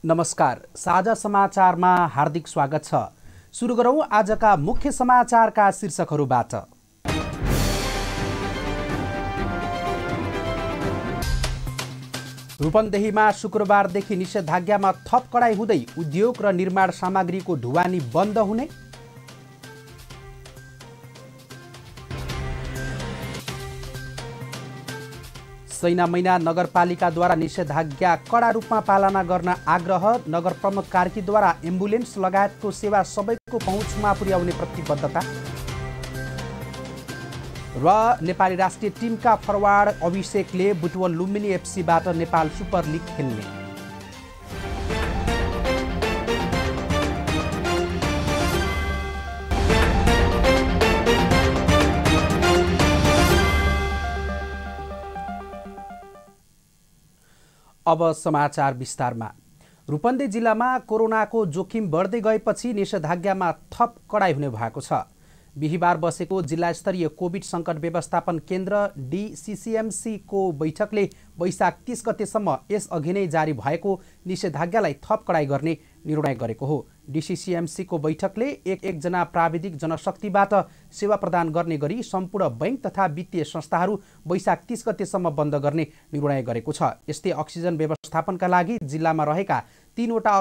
नमस्कार, साझा समाचारमा हार्दिक स्वागत छ। सुरु गरौँ आजका मुख्य समाचारका शीर्षकहरूबाट। रूपन्देहीमा शुक्रबारदेखि निषेधाज्ञामा थप कडाई हुँदै उद्योग र निर्माण सामग्रीको ढुवानी बन्द हुने। सैनामैना नगरपालिकाद्वारा निषेधाज्ञा कडा रूपमा पालना गर्न आग्रह। नगर प्रमुख कार्कीद्वारा एम्बुलेन्स लगायतको सेवा सबैको पहुँचमा पुर्याउने प्रतिबद्धता। र नेपाली राष्ट्रिय टिमका फरवार्ड अभिषेकले बुटवल लुम्बिनी एफसीबाट नेपाल सुपर लिग खेल्ने। अब समाचार विस्तारमा। रूपन्देही जिल्लामा कोरोनाको जोखिम बढ्दै गएपछि निषेधाज्ञामा थप कडाई हुने भएको छ। बिहिबार बसेको जिल्ला स्तरीय कोभिड सङ्कट व्यवस्थापन केन्द्र DCCMC को बैठकले वैशाख 30 गतेसम्म यसअघि नै जारी भएको निषेधाज्ञालाई थप कडाई गर्ने निर्णय गरेको हो। DCCMC को बैठकले एक-एकजना प्राविधिक जनशक्तिबाट सेवा प्रदान गर्ने गरी सम्पूर्ण बैंक तथा वित्तीय संस्थाहरू वैशाख 30 गतेसम्म बन्द गर्ने निर्णय गरेको छ। यस्तै अक्सिजन व्यवस्थापनका लागि जिल्लामा रहेका तीनवटा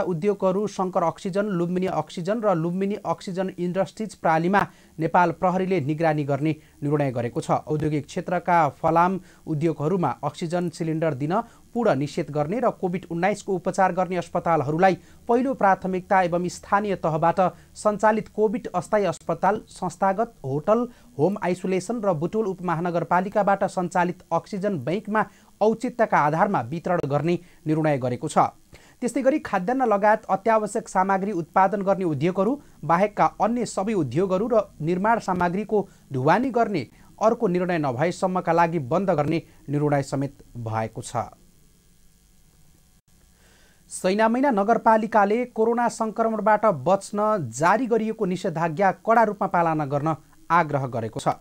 उद्योगहरू शङ्कर अक्सिजन, लुम्बिनी अक्सिजन र लुम्बिनी अक्सिजन इन्डस्ट्रिज प्रणालीमा नेपाल प्रहरीले निगरानी गर्ने निर्णय गरेको छ। औद्योगिक क्षेत्रका फलाम उद्योगहरूमा अक्सिजन सिलिन्डर दिन पूर्ण निषेध गर्ने र कोभिड-19 को उपचार गर्ने अस्पतालहरूलाई पहिलो प्राथमिकता एवं स्थानीय तहबाट सञ्चालित कोभिड अस्थायी अस्पताल, संस्थागत होटल, होम आइसोलेसन र बुटवल उपमहानगरपालिकाबाट सञ्चालित अक्सिजन बैंकमा औचित्यका आधारमा वितरण गर्ने निर्णय गरेको छ। त्यस्तै गरी खाद्यान्न लगायत अत्यावश्यक सामग्री उत्पादन गर्ने उद्योगहरू बाहेकका अन्य सबै उद्योगहरू र निर्माण सामग्रीको ढुवानी गर्ने अर्को निर्णय नभएसम्मका लागि बन्द गर्ने निर्णय समेत भएको छ। सैनामैना नगरपालिकाले कोरोना संक्रमणबाट बच्न जारी गरिएको निषेधाज्ञा कडा रूपमा पालना गर्न आग्रह गरेको छ।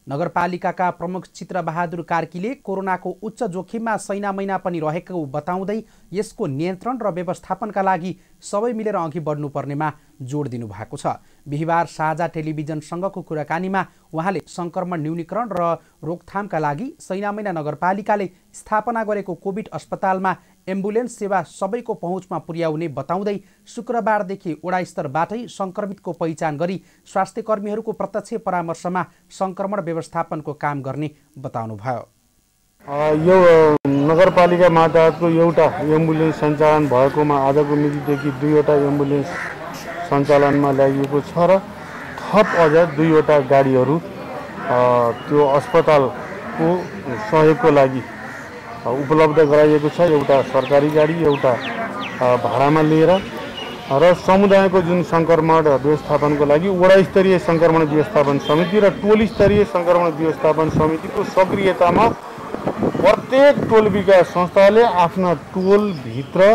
नगरपालिकाका प्रमुख चित्रबहादुर कार्कीले कोरोनाको उच्च जोखिममा सैनामैना पनि रहेको बताउँदै यसको नियन्त्रण र व्यवस्थापनका लागि सबै मिलेर अघि बढ्नुपर्नेमा जोड दिनु भएको छ। बिहिबार साझा टेलिभिजनसँगको कुराकानीमा उहाँले सङ्क्रमण न्यूनीकरण र रोकथामका लागि सैनामैना नगरपालिकाले स्थापना गरेको कोभिड अस्पतालमा एम्बुलेन्स सेवा सबैको पहुँचमा पुर्याउने बताउँदै शुक्रबारदेखि वडा स्तरबाटै सङ्क्रमितको पहिचान गरी स्वास्थ्य कर्मीहरूको प्रत्यक्ष परामर्शमा सङ्क्रमण व्यवस्थापनको काम गर्ने बताउनुभयो। यो नगरपालिका मातहतको एउटा एम्बुलेन्स सञ्चालन भएकोमा आजको मितिदेखि 2वटा एम्बुलेन्स सञ्चालनमा ल्याइएको छ र थप अझ 2वटा गाडीहरू त्यो अस्पतालको सहयोगको लागि उपलब्ध गराइएको छ। एउटा सरकारी गाडी, एउटा भाडामा लिएर र समुदायको जुन सङ्क्रमण व्यवस्थापनको लागि वडा स्तरीय सङ्क्रमण व्यवस्थापन समिति र टोल स्तरीय सङ्क्रमण व्यवस्थापन समितिको सक्रियतामा प्रत्येक टोल विकास संस्थाले आफ्ना टोलभित्र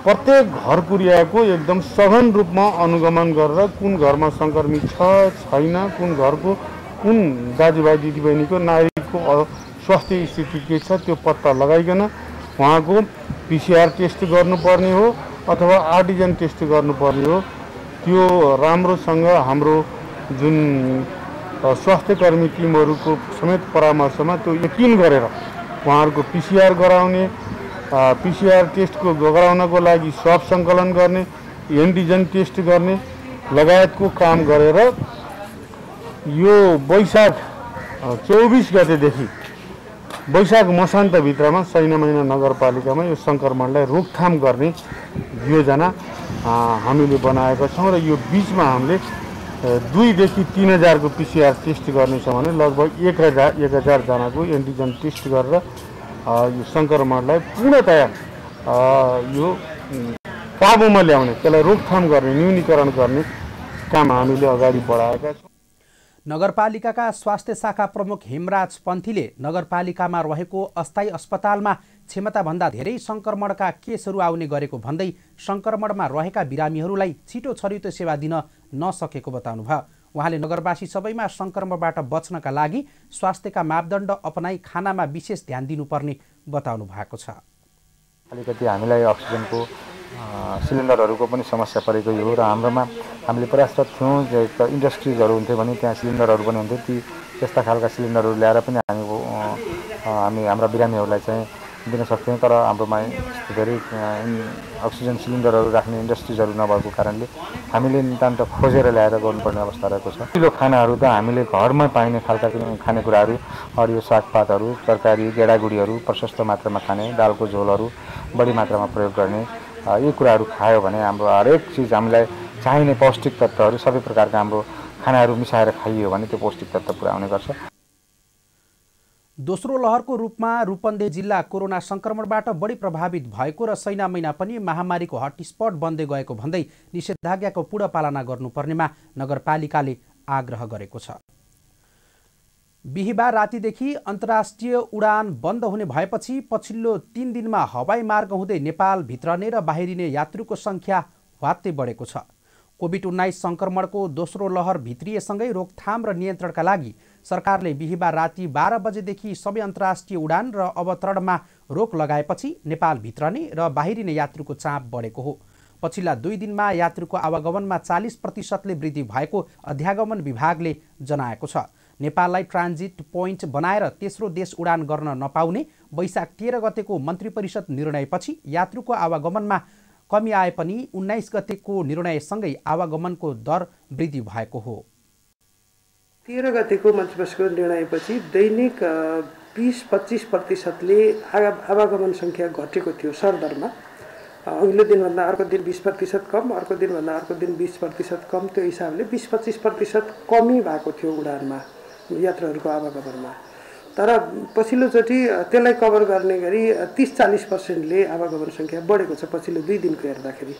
प्रत्येक घर कुरियाको एकदम सघन रूपमा अनुगमन गरेर कुन घरमा सङ्क्रमित छ छैन, कुन घरको कुन दाजुभाइ दिदीबहिनीको नागरिकको स्वास्थ्य स्थिति के छ त्यो पत्ता लगाइकन उहाँको PCR टेस्ट गर्नुपर्ने हो अथवा आर्टिजन टेस्ट गर्नुपर्ने हो। त्यो राम्रोसँग हाम्रो जुन स्वास्थ्य कर्मी टिमहरूको समेत परामर्शमा त्यो यकिन गरेर उहाँहरूको PCR गराउने, PCR टेस्टको गराउनको लागि स्वाब सङ्कलन गर्ने, एन्टिजन टेस्ट गर्ने लगायतको काम गरेर यो वैशाख 24 गतेदेखि वैशाख मसान्तभित्रमा सैनामैना नगरपालिकामा यो सङ्क्रमणलाई रोकथाम गर्ने योजना हामीले बनाएका छौँ र यो बिचमा हामीले 2,000 देखि 3,000 को PCR टेस्ट गर्नेछौँ भने लगभग 1,000 जनाको एन्टिजन टेस्ट गरेर यो सङ्क्रमणलाई पूर्णतया यो काबुमा ल्याउने, त्यसलाई रोकथाम गर्ने, न्यूनीकरण गर्ने काम हामीले अगाडि बढाएका छौँ। नगरपालिकाका स्वास्थ्य शाखा प्रमुख हेमराज पन्थीले नगरपालिकामा रहेको अस्थायी अस्पतालमा क्षमताभन्दा धेरै सङ्क्रमणका केसहरू आउने गरेको भन्दै सङ्क्रमणमा रहेका बिरामीहरूलाई छिटो छरितो सेवा दिन नसकेको बताउनुभयो। उहाँले नगरवासी सबैमा सङ्क्रमणबाट बच्नका लागि स्वास्थ्यका मापदण्ड अपनाई खानामा विशेष ध्यान दिनुपर्ने बताउनु भएको छ। अलिकति हामीलाई अक्सिजनको सिलिन्डरहरूको पनि समस्या परेको हो र हाम्रोमा हामीले प्रयासरत थियौँ इन्डस्ट्रिजहरू हुन्थ्यो भने त्यहाँ सिलिन्डरहरू पनि हुन्थ्यो त्यस्ता खालका सिलिन्डरहरू ल्याएर पनि हामी हाम्रा बिरामीहरूलाई चाहिँ दिन सक्थ्यौँ तर हाम्रोमा धेरै अक्सिजन सिलिन्डरहरू राख्ने इन्डस्ट्रिजहरू नभएको कारणले हामीले नितान्त खोजेर ल्याएर गर्नुपर्ने अवस्था रहेको छ। ठुलो खानाहरू त हामीले घरमै पाइने खालका खानेकुराहरू हरियो सागपातहरू तरकारी गेडागुडीहरू प्रशस्त मात्रामा खाने दालको झोलहरू बढी मात्रामा प्रयोग गर्ने यी कुराहरू खायो भने हाम्रो हरेक चिज हामीलाई चाहिने पौष्टिक तत्त्वहरू सबै प्रकारका हाम्रो खानाहरू मिसाएर खाइयो भने त्यो पौष्टिक तत्त्व पुरा हुने गर्छ। दोस्रो लहरको रूपमा रूपन्देही जिल्ला कोरोना संक्रमणबाट बढी प्रभावित भएको र सैना महिना पनि महामारीको हटस्पट बन्दै गएको भन्दै निषेधाज्ञाको पूर्ण पालना गर्नुपर्नेमा नगरपालिकाले आग्रह गरेको छ। बिहीबार रातिदेखि अन्तर्राष्ट्रिय उडान बन्द हुने भएपछि पछिल्लो 3 दिनमा हवाई मार्ग हुँदै नेपाल भित्रने र बाहिरिने यात्रुको संख्या ह्वात्तै बढेको छ। कोभिड-19 संक्रमणको दोस्रो लहर भित्रिएसँगै रोकथाम र नियन्त्रणका लागि सरकारले बिहीबार राति 12 बजेदेखि सबै अन्तर्राष्ट्रिय उडान र अवतरणमा रोक लगाएपछि नेपाल भित्रने र बाहिरिने यात्रुको चाप बढेको हो। पछिल्ला 2 दिनमा यात्रुको आवागमनमा 40% वृद्धि भएको अध्यागमन विभागले जनाएको छ। नेपाललाई ट्रान्जिट पोइन्ट बनाएर तेस्रो देश उडान गर्न नपाउने वैशाख 13 गतेको मन्त्री परिषद निर्णयपछि यात्रुको आवागमनमा कमी आए पनि 19 गतेको निर्णयसँगै आवागमनको दर वृद्धि भएको हो। 13 गतेको मन्त्री परिषदको निर्णयपछि दैनिक 20-25%ले आवागमन सङ्ख्या घटेको थियो सरदरमा। अघिल्लो दिनभन्दा अर्को दिन 20% कम, अर्को दिनभन्दा अर्को दिन 20% कम, त्यो हिसाबले 20-25% कमी भएको थियो उडानमा यात्रुहरूको आवागमनमा। तर पछिल्लोचोटि त्यसलाई कभर गर्ने गरी 30-40%ले आवागमन सङ्ख्या बढेको छ पछिल्लो 2 दिनको हेर्दाखेरि।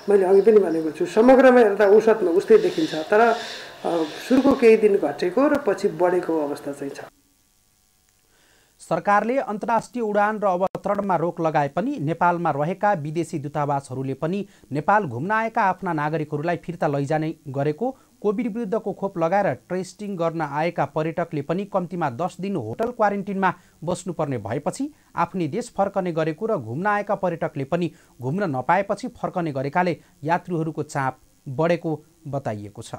मैले अघि पनि भनेको छु समग्रमा हेर्दा औसतमा उस्तै देखिन्छ तर सुरुको केही दिन घटेको र पछि बढेको अवस्था चाहिँ छ। सरकारले अन्तर्राष्ट्रिय उडान र अवतरणमा रोक लगाए पनि नेपालमा रहेका विदेशी दूतावासहरूले पनि नेपाल घुम्न आएका आफ्ना नागरिकहरूलाई फिर्ता लैजाने गरेको, कोभिड विरुद्धको खोप लगाएर टेस्टिङ गर्न आएका पर्यटकले पनि कम्तीमा 10 दिन होटल क्वारेन्टिनमा बस्नुपर्ने भएपछि आफ्नै देश फर्कने गरेको र घुम्न आएका पर्यटकले पनि घुम्न नपाएपछि फर्कने गरेकाले यात्रुहरूको चाप बढेको बताइएको छ।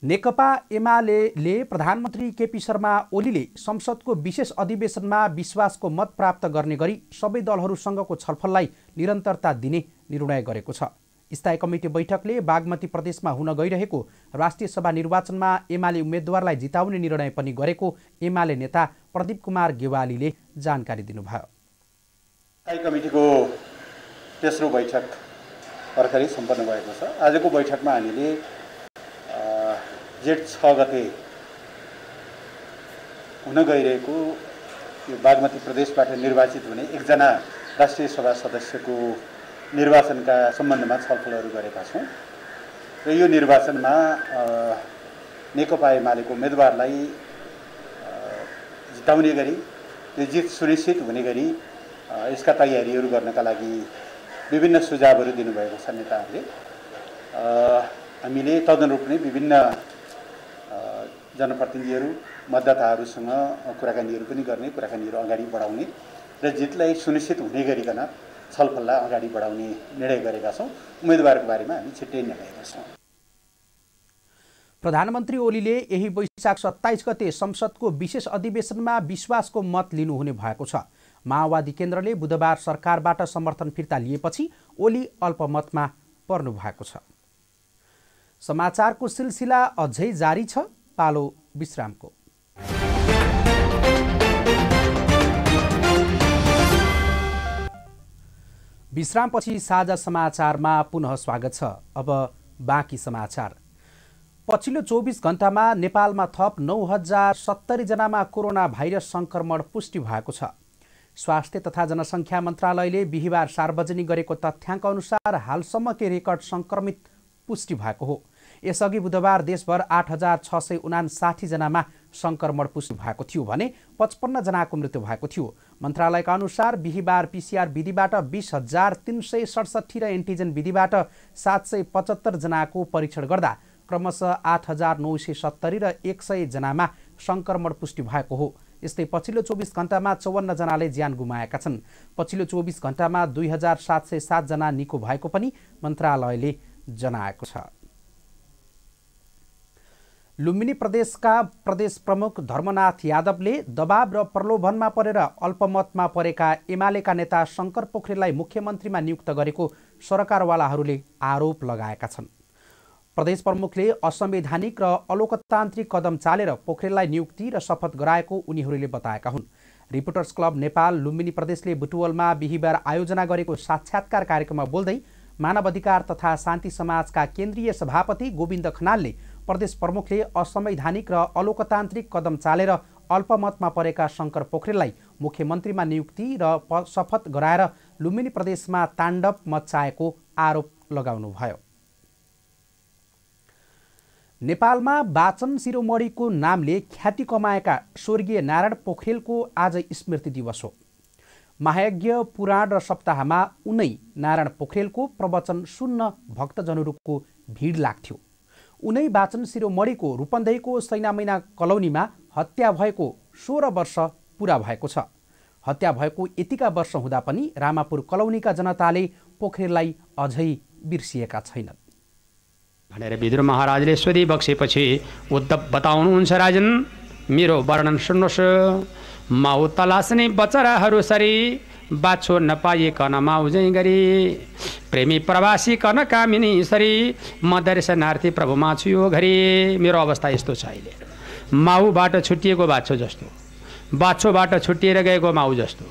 नेकपा एमाले प्रधानमन्त्री केपी शर्मा ओलीले संसदको विशेष अधिवेशनमा विश्वासको मत प्राप्त गर्ने गरी सबै दलहरूसँगको छलफललाई निरन्तरता दिने निर्णय गरेको छ। स्थायी कमिटी बैठकले बागमती प्रदेशमा हुन गइरहेको राष्ट्रिय सभा निर्वाचनमा एमाले उम्मेद्वारलाई जिताउने निर्णय पनि गरेको एमाले नेता प्रदीप कुमार गेवालीले जानकारी दिनुभयो। स्थायी कमिटीको तेस्रो बैठक भर्खरै सम्पन्न भएको छ। आजको बैठकमा हामीले जेठ 6 गते हुन गइरहेको यो बागमती प्रदेशबाट निर्वाचित हुने एकजना राष्ट्रिय सभा सदस्यको निर्वाचनका सम्बन्धमा छलफलहरू गरेका छौँ र यो निर्वाचनमा नेकपा एमालेको उम्मेदवारलाई जिताउने गरी त्यो जित सुनिश्चित हुने गरी यसका तयारीहरू गर्नका लागि विभिन्न सुझावहरू दिनुभएको छ नेताहरूले। हामीले तदनुरूप नै विभिन्न जनप्रतिनिधिहरू मतदाताहरूसँग कुराकानीहरू पनि गर्ने, कुराकानीहरू अगाडि बढाउने र जितलाई सुनिश्चित हुने गरिकन छलफललाई अगाडि बढाउने निर्णय गरेका छौँ। उम्मेदवारको बारेमा हामी छिट्टै निर्णय गर्छौँ। प्रधानमन्त्री ओलीले यही वैशाख 27 गते संसदको विशेष अधिवेशनमा विश्वासको मत लिनुहुने भएको छ। माओवादी केन्द्रले बुधबार सरकारबाट समर्थन फिर्ता लिएपछि ओली अल्पमतमा पर्नु भएको छ। समाचारको सिलसिला अझै जारी छ, पालो विश्रामको। विश्रामपछि साझा समाचारमा पुनः स्वागत छ। अब बाँकी समाचार। पछिल्लो 24 घण्टामा नेपालमा थप 9070 जनामा कोरोना भाइरस संक्रमण पुष्टि भएको छ। स्वास्थ्य तथा जनसङ्ख्या मन्त्रालयले बिहीबार सार्वजनिक गरेको तथ्याङ्क अनुसार हालसम्मकै रेकर्ड संक्रमित पुष्टि भएको हो। यसअघि बुधबार देशभर 8659 जनामा संक्रमण पुष्टि भएको थियो भने 55 जनाको मृत्यु भएको थियो। मन्त्रालयका अनुसार बिहीबार पीसीआर विधिबाट 20,367 र एन्टिजेन विधिबाट 775 जनाको परीक्षण गर्दा क्रमशः 8,970 र 100 जनामा संक्रमण पुष्टि भएको हो। यस्तै पछिल्लो 24 घण्टामा 54 जनाले ज्यान गुमाएका छन्। पछिल्लो 24 घण्टामा 2707 जना निको भएको पनि मन्त्रालयले जनाएको छ। लुम्बिनी प्रदेशका प्रदेश प्रमुख धर्मनाथ यादवले दबाब र प्रलोभनमा परेर अल्पमतमा परेका एमालेका नेता शङ्कर पोखरेललाई मुख्यमन्त्रीमा नियुक्त गरेको सरकारवालाहरूले आरोप लगाएका छन्। प्रदेश प्रमुखले असंवैधानिक र अलोकतान्त्रिक कदम चालेर पोखरेललाई नियुक्ति र शपथ गराएको उनीहरूले बताएका हुन्। रिपोर्टर्स क्लब नेपाल लुम्बिनी प्रदेशले बुटवलमा बिहिबार आयोजना गरेको साक्षात्कार कार्यक्रममा बोल्दै मानव अधिकार तथा शान्ति समाजका केन्द्रीय सभापति गोविन्द खनालले प्रदेश प्रमुखले असंवैधानिक र अलोकतान्त्रिक कदम चालेर अल्पमतमा परेका शङ्कर पोखरेललाई मुख्यमन्त्रीमा नियुक्ति र शपथ गराएर लुम्बिनी प्रदेशमा ताण्डव मच्चाएको आरोप लगाउनुभयो। नेपालमा वाचन शिरोमणिको नामले ख्याति कमाएका स्वर्गीय नारायण पोखरेलको आज स्मृति दिवस हो। महायज्ञ पुराण र सप्ताहमा उनै नारायण पोखरेलको प्रवचन सुन्न भक्तजनहरूको भिड लाग्थ्यो। उनै वाचन शिरोमणिको रूपन्देहीको सैनामैना कलोनीमा हत्या भएको 16 वर्ष पुरा भएको छ। हत्या भएको यतिका वर्ष हुँदा पनि रामापुर कलोनीका जनताले पोखरेललाई अझै बिर्सिएका छैनन् भनेर विदुर महाराजले सोधी बक्सेपछि उद्धव बताउनुहुन्छ, राजन मेरो वर्णन सुन्नुहोस्। माउ तलास्ने बचराहरू सरी बाछो नपाइकन माउजै गरी प्रेमी प्रवासी कन कामिनी सरी म दर्शनार्थी प्रभुमा छु यो घरी। मेरो अवस्था यस्तो छ अहिले, माउबाट छुट्टिएको बाछो जस्तो, बाछोबाट छुट्टिएर गएको माउ जस्तो,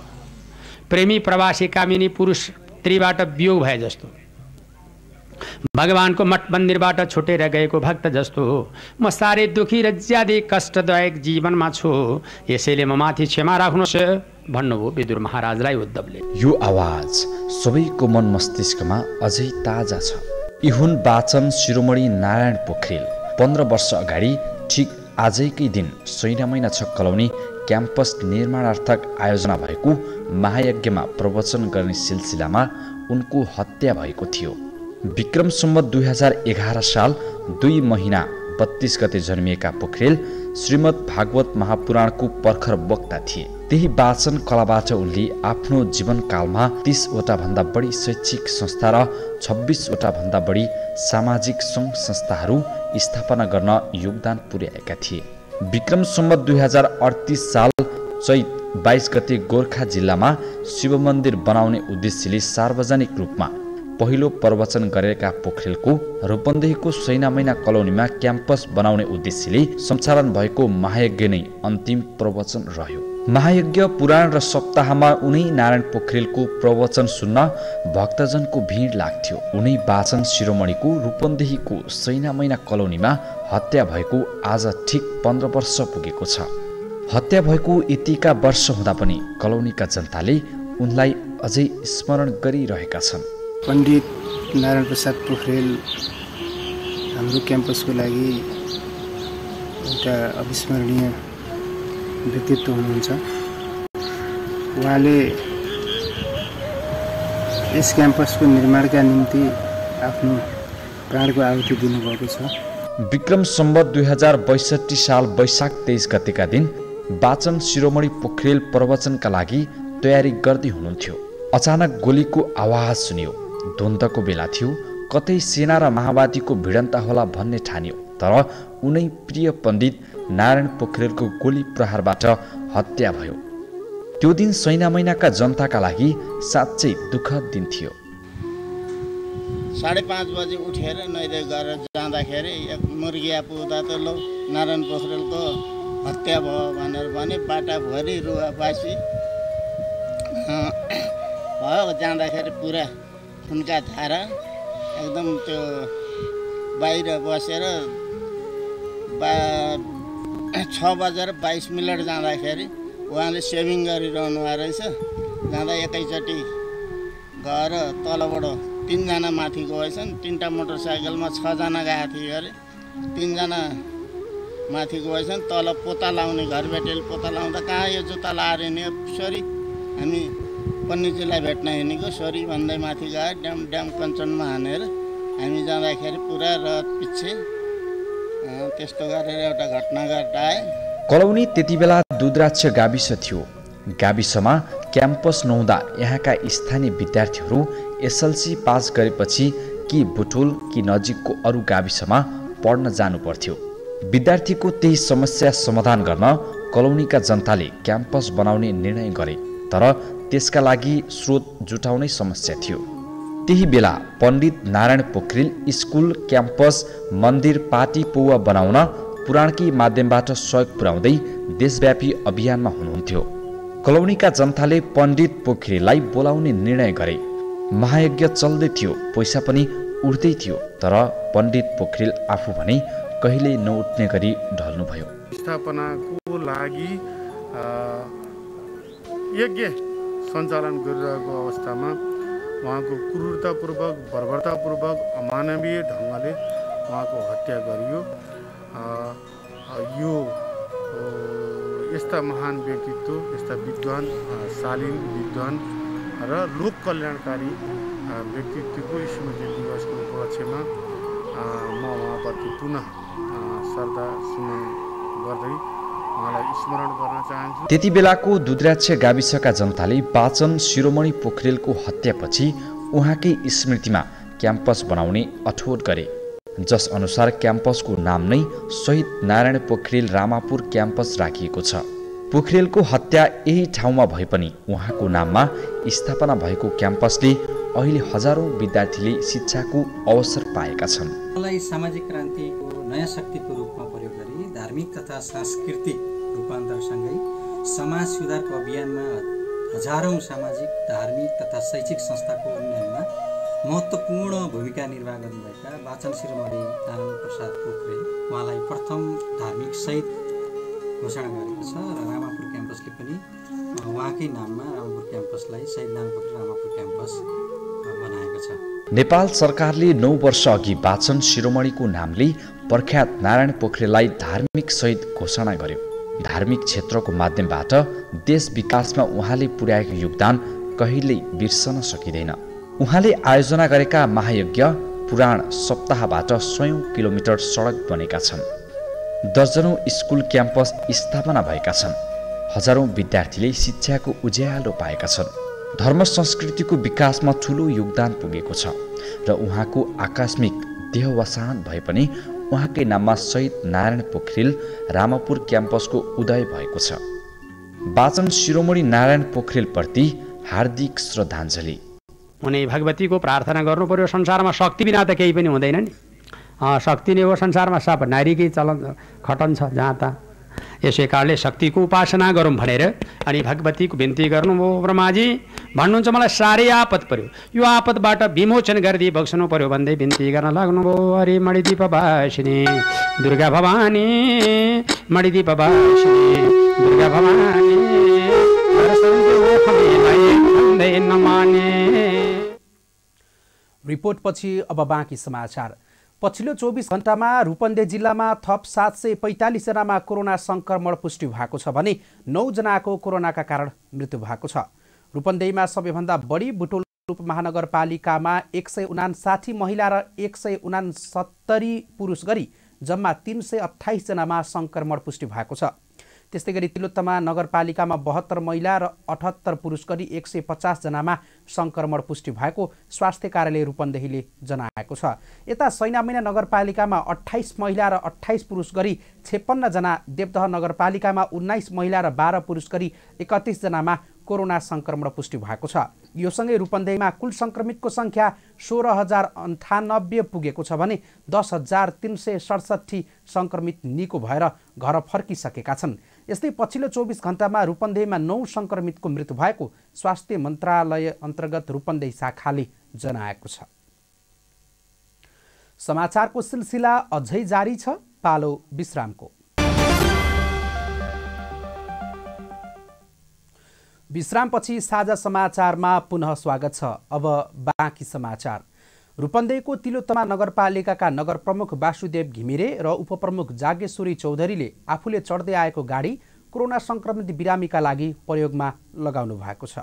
प्रेमी प्रवासी कामिनी पुरुष स्त्रीबाट वियोग भए जस्तो, भगवानको मठ मन्दिरबाट छुटेर गएको भक्त जस्तो म साह्रै दुखी र ज्यादै कष्टदायक जीवनमा छु। यसैले म माथि क्षमा राख्नुहोस् भन्नुभयो विदुर महाराजलाई उद्धवले। यो आवाज सबैको मन मस्तिष्कमा अझै ताजा छ। इहुन वाचन शिरोमणि नारायण पोखरेल 15 वर्ष अगाडि ठिक आजैकै दिन सैनामैना 6 कलोनी क्याम्पस निर्माणार्थक आयोजना भएको महायज्ञमा प्रवचन गर्ने सिलसिलामा उनको हत्या भएको थियो। विक्रम सम्वत 2011 साल 2 महिना 32 गते जन्मिएका पोखरेल श्रीमद् भागवत महापुराणको पर्खर वक्ता थिए। त्यही वाचन कलाबाट उनले आफ्नो जीवनकालमा 30 वटा भन्दा बढी शैक्षिक संस्था र 26 वटा भन्दा बढी सामाजिक सङ्घ संस्थाहरू स्थापना गर्न योगदान पुर्याएका थिए। विक्रम सम्वत 2038 साल चैत 22 गते गोर्खा जिल्लामा शिव मन्दिर बनाउने उद्देश्यले सार्वजनिक रूपमा पहिलो प्रवचन गरेका पोखरेलको रूपन्देहीको सैनामैना कलोनीमा क्याम्पस बनाउने उद्देश्यले सञ्चालन भएको महायज्ञ नै अन्तिम प्रवचन रह्यो। महायज्ञ पुराण र सप्ताहमा उनै नारायण पोखरेलको प्रवचन सुन्न भक्तजनको भिड लाग्थ्यो। उनै वाचन शिरोमणिको रूपन्देहीको सैनामैना कलोनीमा हत्या भएको आज ठिक 15 वर्ष पुगेको छ। हत्या भएको यतिका वर्ष हुँदा पनि कलोनीका जनताले उनलाई अझै स्मरण गरिरहेका छन्। पण्डित नारायण प्रसाद पोखरेल हाम्रो क्याम्पसको लागि एउटा अविस्मरणीय व्यक्तित्व हुनुहुन्छ। उहाँले यस क्याम्पसको निर्माणका निम्ति आफ्नो प्राणको आहुति दिनुभएको छ। विक्रम सम्वत 2062 साल वैशाख 23 गतेका दिन वाचन शिरोमणि पोखरेल प्रवचनका लागि तयारी गर्दै हुनुहुन्थ्यो। अचानक गोलीको आवाज सुनियो। द्वन्द्वको बेला थियो। कतै सेना र माओवादीको भिडन्त होला भन्ने ठानियो। तर उनै प्रिय पण्डित नारायण पोखरेलको गोली प्रहारबाट हत्या भयो। त्यो दिन सैनामैनाका जनताका लागि साँच्चै दुःखद दिन थियो। 5:30 बजे उठेर नुहाइधुवाइ गरेर जाँदाखेरि एक मुर्गिया पुग्दा त लो नारायण पोखरेलको हत्या भयो भनेर भने बाटाभरि रुवाबासी भयो। जाँदाखेरि पुरा खुनका धारा एकदम त्यो बाहिर बसेर 6:22 जाँदाखेरि उहाँले सेभिङ गरिरहनु भएको रहेछ। जाँदा एकैचोटि गएर तलबाट 3 जना माथि गएछन्। 3टा मोटरसाइकलमा 6 जना गएको थियो अरे। 3 जना माथि गएछन्। तल पोता लाउने घरबेटीले पोता लाउँदा कहाँ यो जुत्ता लाएर नि सरी हामी पण्डितजीलाई भेट्न हिँडेको सरी भन्दै माथि गए। ड्याम कञ्चनमा हानेर हामी जाँदाखेरि पुरा रथ पछि त्यस्तो गरेर एउटा घटना घटाए। कलोनी त्यति बेला दुद्राक्ष गाविस थियो। गाविसमा क्याम्पस नहुँदा यहाँका स्थानीय विद्यार्थीहरू एसएलसी पास गरेपछि कि बुटोल कि नजिकको अरू गाविसमा पढ्न जानु पर्थ्यो। विद्यार्थीको त्यही समस्या समाधान गर्न कलोनीका जनताले क्याम्पस बनाउने निर्णय गरे, तर त्यसका लागि स्रोत जुटाउनै समस्या थियो। त्यही बेला पण्डित नारायण पोखरेल स्कुल, क्याम्पस, मन्दिर, पाटी पौवा बनाउन पुराणकी माध्यमबाट सहयोग पुर्याउँदै देशव्यापी अभियानमा हुनुहुन्थ्यो। कलोनीका जनताले पण्डित पोखरेललाई बोलाउने निर्णय गरे। महायज्ञ चल्दै थियो, पैसा पनि उठ्दै थियो, तर पण्डित पोखरेल आफू भने कहिले नउठ्ने गरी ढल्नुभयो। स्थापनाको लागि यज्ञ सञ्चालन गरिरहेको अवस्थामा उहाँको क्रूरतापूर्वक, बर्बरतापूर्वक, अमानवीय ढङ्गले उहाँको हत्या गरियो। यो यस्ता महान व्यक्तित्व, यस्ता विद्वान, शालीन विद्वान र लोक कल्याणकारी व्यक्तित्वको स्मृति दिवसको उपलक्ष्यमा म उहाँप्रति पुनः श्रद्धा सुमन गर्दै उहाँलाई स्मरण गर्न चाहन्छु। त्यति बेलाको दुद्राक्ष गाविसका जनताले बाचन शिरोमणि पोखरेलको हत्यापछि उहाँकै स्मृतिमा क्याम्पस बनाउने अठोट गरे, जस अनुसार क्याम्पसको नाम नै शहीद नारायण पोखरेल रामापुर क्याम्पस राखिएको छ। पोखरेलको हत्या यही ठाउँमा भए पनि उहाँको नाममा स्थापना भएको क्याम्पसले अहिले हजारौं विद्यार्थीले शिक्षाको अवसर पाएका छन्। मलाई सामाजिक क्रान्तिको नयाँ शक्तिको रूपमा प्रयोग गरी धार्मिक तथा सांस्कृतिक रूपान्तरसँगै समाज सुधारको अभियानमा हजारौं सामाजिक, धार्मिक तथा शैक्षिक संस्थाको उन्नयनमा महत्त्वपूर्ण भूमिका निर्वाह गर्नुभएका बाचन शिरोमणि नारायण प्रसाद पोखरेल उहाँलाई प्रथम धार्मिक शहीद घोषणा गरेको छ र रामापुर क्याम्पसले पनि उहाँकै नाममा रामापुर क्याम्पसलाई शहीद नारायण पोखरेल रामापुर क्याम्पस बनाएको छ। नेपाल सरकारले 9 वर्ष अघि बाचन शिरोमणिको नामले प्रख्यात नारायण पोखरेललाई धार्मिक शहीद घोषणा गर्यो। धार्मिक क्षेत्रको माध्यमबाट देश विकासमा उहाँले पुर्याएको योगदान कहिल्यै बिर्सन सकिँदैन। उहाँले आयोजना गरेका महायज्ञ, पुराण सप्ताहबाट 100 किलोमिटर सडक बनेका छन्। दर्जनौं स्कुल, क्याम्पस स्थापना भएका छन्। हजारौं विद्यार्थीले शिक्षाको उज्यालो पाएका छन्। धर्म संस्कृतिको विकासमा ठूलो योगदान पुगेको छ र उहाँको आकस्मिक देहावसान भए पनि उहाँकै नाममा शहीद नारायण पोखरेल रामापुर क्याम्पसको उदय भएको छ। बाचन शिरोमणि नारायण पोखरेलप्रति हार्दिक श्रद्धाञ्जली। उनी भगवतीको प्रार्थना गर्नु पर्यो। संसारमा शक्ति बिना त केही पनि हुँदैन नि। शक्ति नै हो संसारमा सब, नारीकै चलन खटन छ जहाँ तहाँ। यसै कारणले शक्तिको उपासना गरौँ भनेर अनि भगवतीको बिन्ती गर्नुभयो। ब्रह्माजी भन्नुहुन्छ मलाई साह्रै आपत पर्यो, यो आपतबाट विमोचन गरिदिई बक्सनु पर्यो भन्दै बिन्ती गर्न लाग्नुभयो। हरि मणिदीप भाषिनी दुर्गा भवानी, मणिदीप भाषिनी दुर्गा भवानी नमाने। रिपोर्टपछि अब बाँकी समाचार। पछिल्लो 24 घण्टामा रूपन्देही जिल्लामा थप 745 जनामा कोरोना संक्रमण पुष्टि भएको छ भने 9 जनाको कोरोनाका कारण मृत्यु भएको छ। रूपन्देहीमा सबैभन्दा बढी बुटोल उपमहानगरपालिकामा 159 महिला र 169 पुरुष गरी जम्मा 328 जनामा संक्रमण पुष्टि भएको छ। त्यस्तै गरी तिलोत्तमा नगरपालिकामा 72 महिला र 78 पुरुष गरी 150 जनामा संक्रमण पुष्टि भएको स्वास्थ्य कार्यालय रूपन्देहीले जनाएको छ। यता सैनामैना नगरपालिकामा 28 महिला र 28 पुरुष गरी 56 जना, देवदह नगरपालिकामा 19 महिला र 12 पुरुष गरी 31 जनामा कोरोना संक्रमण पुष्टि भएको छ। यो सँगै रूपन्देहीमा कुल संक्रमितको संख्या 16,098 पुगेको छ भने 10,367 संक्रमित निको भएर घर फर्किसकेका छन्। यस्तै पछिल्लो 24 घण्टामा रूपन्देहीमा 9 संक्रमितको मृत्यु भएको स्वास्थ्य मन्त्रालय अन्तर्गत रूपन्देही शाखाले जनाएको छ। समाचारको सिलसिला अझै जारी छ, पालो विश्रामको। विश्रामपछि साझा समाचारमा पुनः स्वागत छ। अब बाँकी समाचार। रूपन्देहीको तिलोत्तमा नगरपालिकाका नगर प्रमुख वासुदेव घिमिरे र उपप्रमुख जागेश्वरी चौधरीले आफूले चढ्दै आएको गाडी कोरोना संक्रमित बिरामीका लागि प्रयोगमा लगाउनु भएको छ।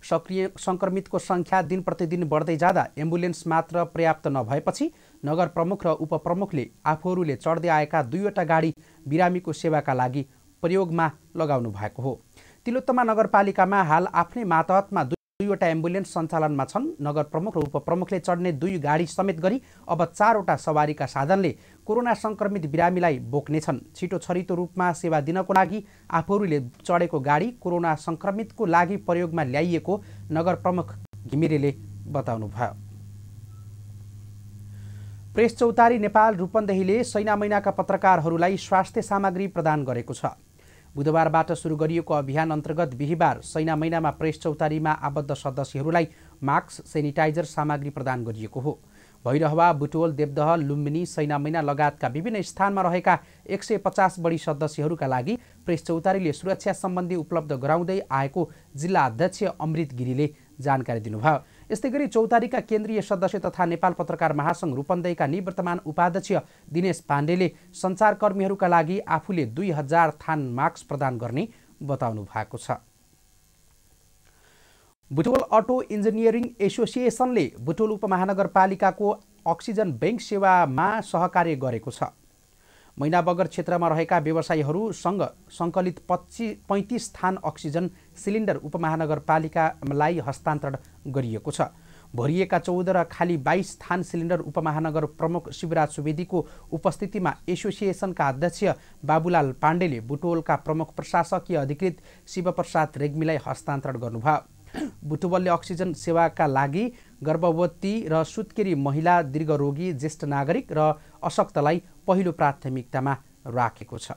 सक्रिय संक्रमितको संख्या दिन प्रतिदिन बढ्दै जाँदा एम्बुलेन्स मात्र पर्याप्त नभएपछि नगर प्रमुख र उपप्रमुखले आफूहरूले चढ्दै आएका 2वटा गाडी बिरामीको सेवाका लागि प्रयोगमा लगाउनु भएको हो। तिलोत्तमा नगरपालिकामा हाल आफ्नै मातहतमा 2वटा एम्बुलेन्स सञ्चालनमा छन्। नगर प्रमुख र उपप्रमुखले चढ्ने 2 गाडी समेत गरी अब 4वटा सवारीका साधनले कोरोना संक्रमित बिरामीलाई बोक्नेछन्। छिटो छरितो रूपमा सेवा दिनको लागि आफूहरूले चढेको गाडी कोरोना संक्रमितको लागि प्रयोगमा ल्याइएको नगर प्रमुख घिमिरेले बताउनुभयो। प्रेस चौतारी नेपाल रूपन्देहीले सैना महिनाका पत्रकारहरूलाई स्वास्थ्य सामग्री प्रदान गरेको छ। बुधबारबाट सुरु गरिएको अभियान अन्तर्गत बिहिबार सैना महिनामा प्रेस चौतारीमा आबद्ध सदस्यहरूलाई मास्क, सेनिटाइजर सामग्री प्रदान गरिएको हो। भैरहवा, बुटवल, देवदह, लुम्बिनी, सैना महिना लगायतका विभिन्न स्थानमा रहेका 150 बढी सदस्यहरूका लागि प्रेस चौतारीले सुरक्षा सम्बन्धी उपलब्ध गराउँदै आएको जिल्ला अध्यक्ष अमृत गिरीले जानकारी दिनुभयो। यस्तै गरी चौतारीका केन्द्रीय सदस्य तथा नेपाल पत्रकार महासंघ रूपन्देहीका निवर्तमान उपाध्यक्ष दिनेश पाण्डेले सञ्चारकर्मीहरूका लागि आफूले 2000 थान मास्क प्रदान गर्ने बताउनु भएको छ। बुटवल अटो इन्जिनियरिङ एसोसिएसनले बुटवल उपमहानगरपालिकाको अक्सिजन बैंक सेवामा सहकार्य गरेको छ। मैनाबगर क्षेत्रमा रहेका व्यवसायीहरूसँग सङ्कलित 35 थान अक्सिजन सिलिन्डर उपमहानगरपालिकालाई हस्तान्तरण गरिएको छ। भरिएका 14 र खाली 22 थान सिलिन्डर उपमहानगर प्रमुख शिवराज सुवेदीको उपस्थितिमा एसोसिएसनका अध्यक्ष बाबुलाल पाण्डेले बुटवलका प्रमुख प्रशासकीय अधिकृत शिवप्रसाद रेग्मीलाई हस्तान्तरण गर्नुभयो। बुटवलले अक्सिजन सेवाका लागि गर्भवती र सुत्केरी महिला, दीर्घरोगी, ज्येष्ठ नागरिक र अशक्तलाई पहिलो प्राथमिकतामा राखेको छ।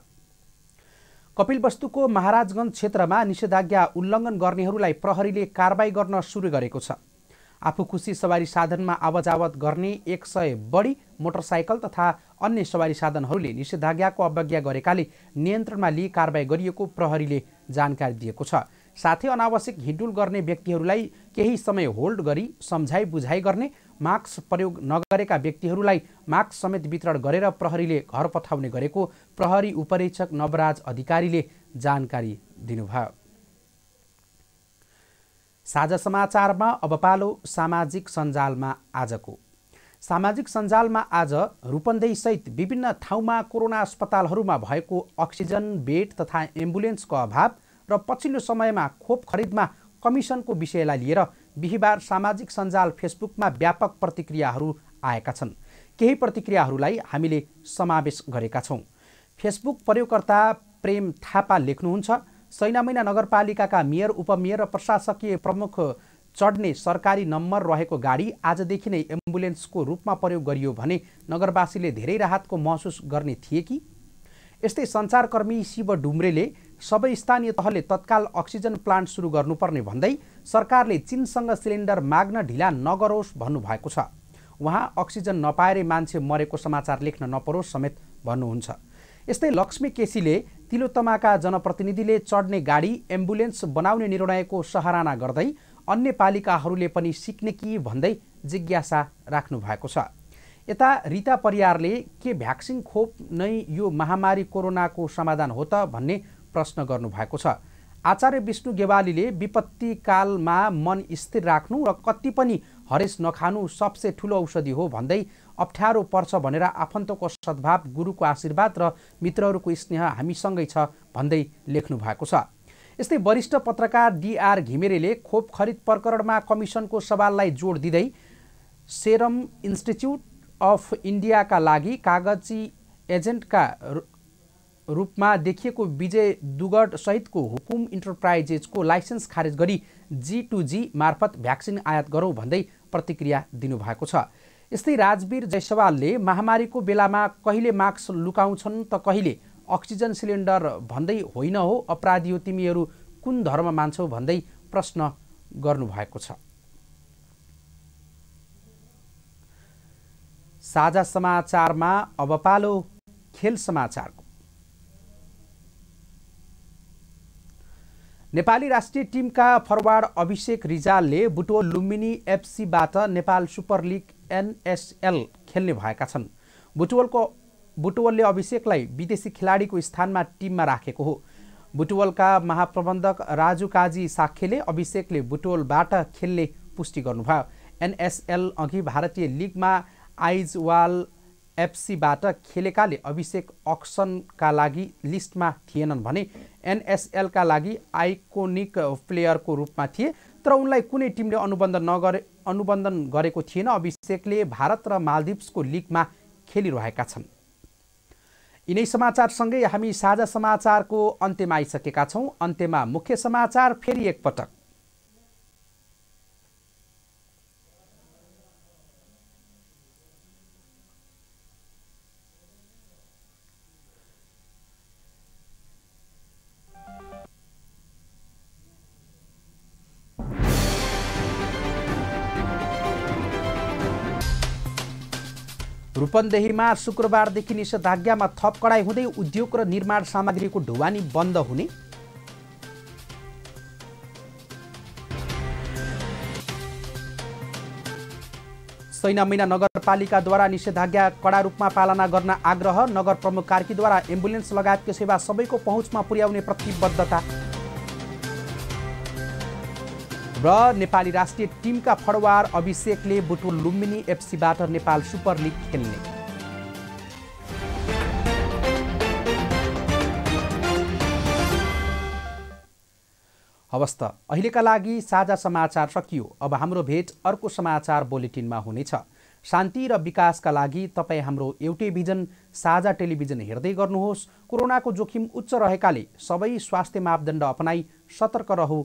कपिलवस्तुको महाराजगञ्ज क्षेत्रमा निषेधाज्ञा उल्लङ्घन गर्नेहरूलाई प्रहरीले कारबाही गर्न सुरु गरेको छ। आफू खुसी सवारी साधनमा आवजावत गर्ने 100 बढी मोटरसाइकल तथा अन्य सवारी साधनहरूले निषेधाज्ञाको अवज्ञा गरेकाले नियन्त्रणमा लिई कारबाही गरिएको प्रहरीले जानकारी दिएको छ। साथै अनावश्यक हिँडुल गर्ने व्यक्तिहरूलाई केही समय होल्ड गरी सम्झाइ बुझाइ गर्ने, मास्क प्रयोग नगरेका व्यक्तिहरूलाई मास्क समेत वितरण गरेर प्रहरीले घर पठाउने गरेको प्रहरी उपरीक्षक नवराज अधिकारीले जानकारी दिनुभयो। साझा समाचारमा अब पालो सामाजिक सञ्जालमा आजको। सामाजिक सञ्जालमा आज रूपन्देही सहित विभिन्न ठाउँमा कोरोना अस्पतालहरूमा भएको अक्सिजन बेड तथा एम्बुलेन्सको अभाव र पछिल्लो समयमा खोप खरिदमा कमिसनको विषयलाई लिएर बिहिबार सामाजिक सञ्जाल फेसबुकमा व्यापक प्रतिक्रियाहरू आएका छन्। केही प्रतिक्रियाहरूलाई हामीले समावेश गरेका छौँ। फेसबुक प्रयोगकर्ता प्रेम थापा लेख्नुहुन्छ, सैना महिना नगरपालिकाका मेयर, उपमेयर र प्रशासकीय प्रमुख चढ्ने सरकारी नम्बर रहेको गाडी आजदेखि नै एम्बुलेन्सको रूपमा प्रयोग गरियो भने नगरवासीले धेरै राहतको महसुस गर्ने थिए कि? यस्तै सञ्चारकर्मी शिव डुम्रेले सबै स्थानीय तहले तत्काल अक्सिजन प्लान्ट सुरु गर्नुपर्ने भन्दै सरकारले चीनसँग सिलिन्डर माग्न ढिला नगरोस् भन्नुभएको छ। उहाँ अक्सिजन नपाएरै मान्छे मरेको समाचार लेख्न नपरोस् समेत भन्नुहुन्छ। यस्तै लक्ष्मी केसीले तिलोत्तमाका जनप्रतिनिधिले चढ्ने गाडी एम्बुलेन्स बनाउने निर्णयको सराहना गर्दै अन्य पालिकाहरूले पनि सिक्ने कि भन्दै जिज्ञासा राख्नु भएको छ। यता रीता परियारले के भ्याक्सिन खोप नै यो महामारी कोरोनाको समाधान हो त भन्ने प्रश्न गर्नुभएको छ। आचार्य विष्णु गेवालीले विपत्ति कालमा मन स्थिर राख्नु र कति पनि हरेस नखानु सबसे ठुलो औषधि हो भन्दै अप्ठ्यारो पर्छ भनेर आफन्तको सद्भाव, गुरुको आशीर्वाद र मित्रहरूको स्नेह हामीसँगै छ भन्दै लेख्नु भएको छ। यस्तै वरिष्ठ पत्रकार डीआर घिमिरेले खोप खरिद प्रकरणमा कमिसनको सवाललाई जोड दिँदै सेरम इन्स्टिच्युट अफ इन्डियाका लागि कागजी एजेन्टका रूपमा देखिएको विजय दुगड सहितको हुकुम इन्टरप्राइजेसको लाइसेन्स खारेज गरी G2G मार्फत भ्याक्सिन आयात गरौँ भन्दै प्रतिक्रिया दिनुभएको छ। यस्तै राजवीर जयसवालले महामारीको बेलामा कहिले मास्क लुकाउँछन् त कहिले अक्सिजन सिलिन्डर भन्दै होइन हो अपराधी हो तिमीहरू कुन धर्म मान्छौ भन्दै प्रश्न गर्नुभएको छ। साझा समाचारमा अब पालो खेल समाचारको। नेपाली राष्ट्रिय टिमका फरवार्ड अभिषेक रिजालले बुटवल लुम्बिनी एफसीबाट नेपाल सुपर लिग NSL खेल्ने भएका छन्। बुटवलले अभिषेकलाई विदेशी खेलाडीको स्थानमा टिममा राखेको हो। बुटवलका महाप्रबन्धक राजु काजी साखेले अभिषेकले बुटवलबाट खेल्ने पुष्टि गर्नुभयो। NSL अघि भारतीय लिगमा आइजवाल एफसीबाट खेलेकाले अभिषेक अक्सनका लागि लिस्टमा थिएनन् भने एनएसएलका लागि आइकोनिक प्लेयरको रूपमा थिए, तर उनलाई कुनै टिमले अनुबन्धन गरेको थिएन। अभिषेकले भारत र मालदिप्सको लिगमा खेलिरहेका छन्। यिनै समाचारसँगै हामी साझा समाचारको अन्त्यमा आइसकेका छौँ। अन्त्यमा मुख्य समाचार फेरि एकपटक। रूपन्देहीमा शुक्रबारदेखि निषेधाज्ञामा थप कडाई हुँदै उद्योग र निर्माण सामग्रीको ढुवानी बन्द हुने। सैनामैना नगरपालिकाद्वारा निषेधाज्ञा कडा रूपमा पालना गर्न आग्रह। नगर प्रमुख कार्कीद्वारा एम्बुलेन्स लगायतको सेवा सबैको पहुँचमा पुर्याउने प्रतिबद्धता। र नेपाली राष्ट्रिय टिमका फडवार अभिषेकले बुटवल लुम्बिनी एफसीबाट नेपाल सुपर लिग खेल्ने। हवस् त अहिलेका लागि साझा समाचार सकियो। अब हाम्रो भेट अर्को समाचार बुलेटिनमा हुनेछ। शान्ति र विकासका लागि तपाईँ हाम्रो एउटै भिजन साझा टेलिभिजन हेर्दै गर्नुहोस्। कोरोनाको जोखिम उच्च रहेकाले सबै स्वास्थ्य मापदण्ड अपनाई सतर्क रहू।